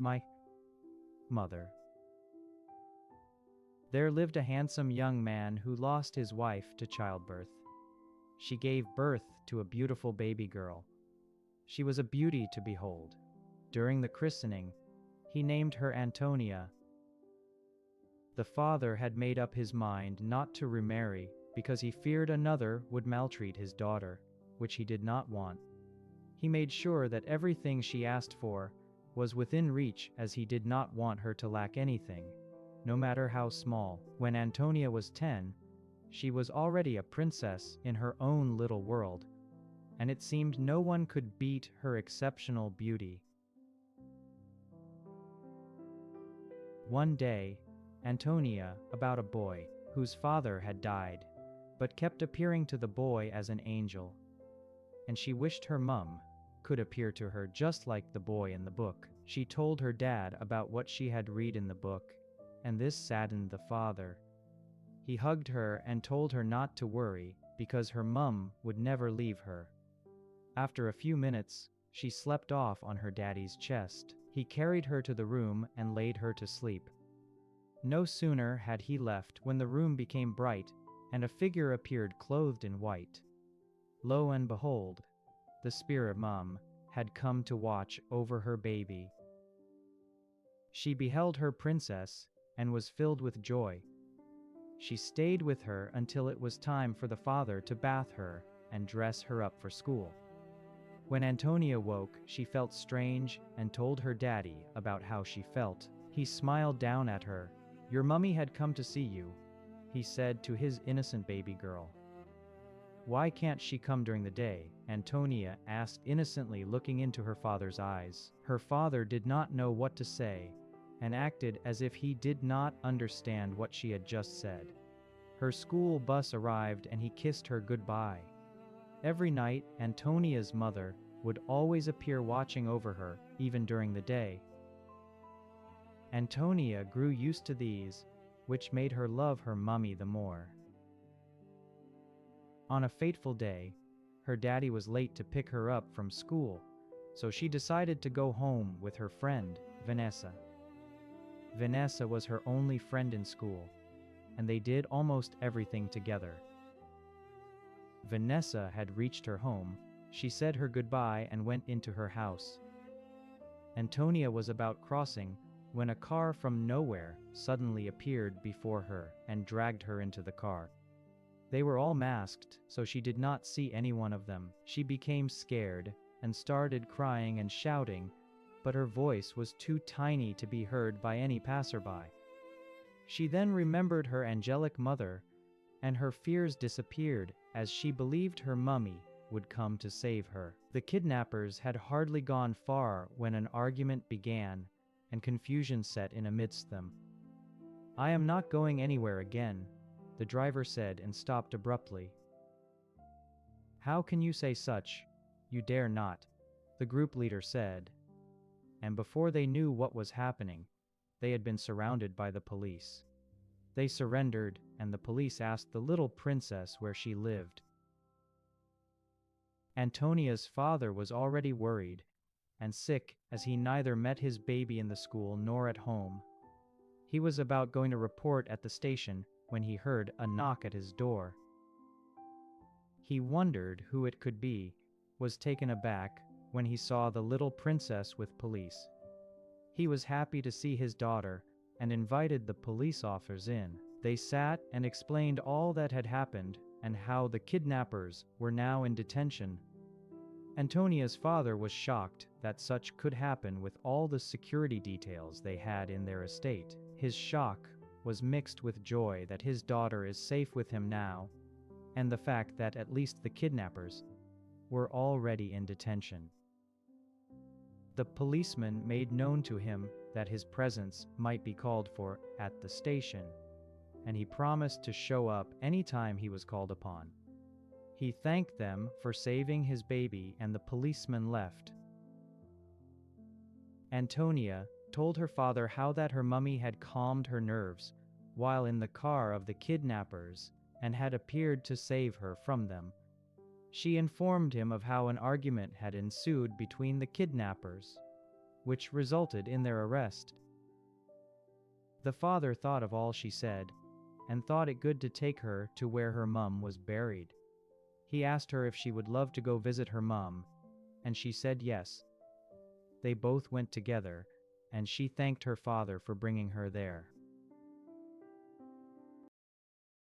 My mother. There lived a handsome young man who lost his wife to childbirth. She gave birth to a beautiful baby girl. She was a beauty to behold. During the christening, he named her Antonia. The father had made up his mind not to remarry because he feared another would maltreat his daughter, which he did not want. He made sure that everything she asked for was within reach, as he did not want her to lack anything, no matter how small. When Antonia was 10, she was already a princess in her own little world, and it seemed no one could beat her exceptional beauty. One day, Antonia about a boy whose father had died, but kept appearing to the boy as an angel, and she wished her mum could appear to her just like the boy in the book. She told her dad about what she had read in the book, and this saddened the father. He hugged her and told her not to worry because her mum would never leave her. After a few minutes, she slept off on her daddy's chest. He carried her to the room and laid her to sleep. No sooner had he left when the room became bright, and a figure appeared clothed in white. Lo and behold, the spirit mum had come to watch over her baby. She beheld her princess and was filled with joy. She stayed with her until it was time for the father to bath her and dress her up for school. When Antonia woke, she felt strange and told her daddy about how she felt. He smiled down at her. "Your mummy had come to see you," he said to his innocent baby girl. "Why can't she come during the day?" Antonia asked innocently, looking into her father's eyes. Her father did not know what to say and acted as if he did not understand what she had just said. Her school bus arrived and he kissed her goodbye. Every night, Antonia's mother would always appear watching over her, even during the day. Antonia grew used to these, which made her love her mummy the more. On a fateful day, her daddy was late to pick her up from school, so she decided to go home with her friend, Vanessa. Vanessa was her only friend in school, and they did almost everything together. Vanessa had reached her home. She said her goodbye and went into her house. Antonia was about crossing when a car from nowhere suddenly appeared before her and dragged her into the car. They were all masked, so she did not see any one of them. She became scared and started crying and shouting, but her voice was too tiny to be heard by any passerby. She then remembered her angelic mother, and her fears disappeared as she believed her mummy would come to save her. The kidnappers had hardly gone far when an argument began and confusion set in amidst them. "I am not going anywhere again," the driver said and stopped abruptly. "How can you say such? You dare not," the group leader said. And before they knew what was happening, they had been surrounded by the police. They surrendered, and the police asked the little princess where she lived. Antonia's father was already worried and sick, as he neither met his baby in the school nor at home. He was about going to report at the station when he heard a knock at his door. He wondered who it could be, was taken aback when he saw the little princess with police. He was happy to see his daughter and invited the police officers in. They sat and explained all that had happened and how the kidnappers were now in detention. Antonia's father was shocked that such could happen with all the security details they had in their estate. His shock was mixed with joy that his daughter is safe with him now, and the fact that at least the kidnappers were already in detention. The policeman made known to him that his presence might be called for at the station, and he promised to show up anytime he was called upon. He thanked them for saving his baby, and the policeman left. Antonia told her father how that her mummy had calmed her nerves while in the car of the kidnappers and had appeared to save her from them. She informed him of how an argument had ensued between the kidnappers. which resulted in their arrest. The father thought of all she said, and thought it good to take her to where her mum was buried. He asked her if she would love to go visit her mum, and she said yes. They both went together, and she thanked her father for bringing her there.